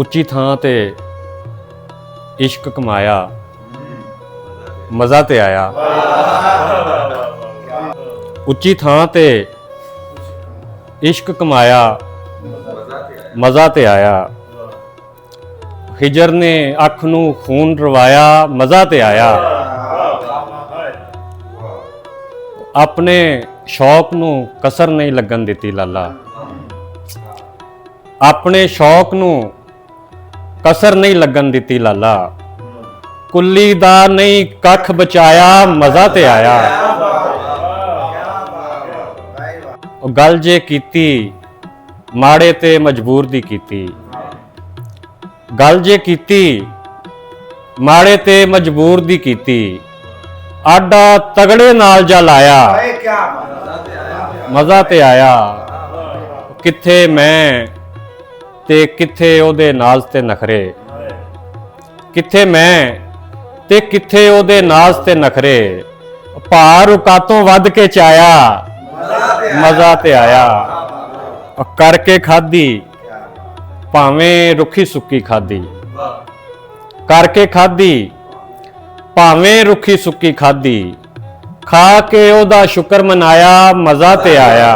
ਉੱਚੀ ਥਾਂ ਤੇ इश्क कमाया मज़ा ते आया। उच्ची थां ते इश्क कमाया मज़ा ते आया। हिजर ने अख नूं खून रवाया मज़ा ते आया। अपने शौक नूं कसर नहीं लगन दिती लाला, अपने शौक नूं कसर नहीं लगन दिती लाला। कुल्ली दा नहीं कख बचाया मज़ा ते आया। गल जे कीती माड़े ते मजबूर दी कीती, गल जे कीती माड़े ते मजबूर दी कीती। आडा तगड़े नाल जा लाया मज़ा ते आया। किथे मैं ते किथे ओदे नाज ते नखरे, किथे मैं ते किथे ओदे नाज ते नखरे। भार उकातों वध के चाया मज़ा ते आया। करके खाधी भावें रुखी सुक्की खाधी, करके खाधी भावें रुखी सुक्की खाधी। खा के ओदा शुक्र मनाया मज़ा ते आया।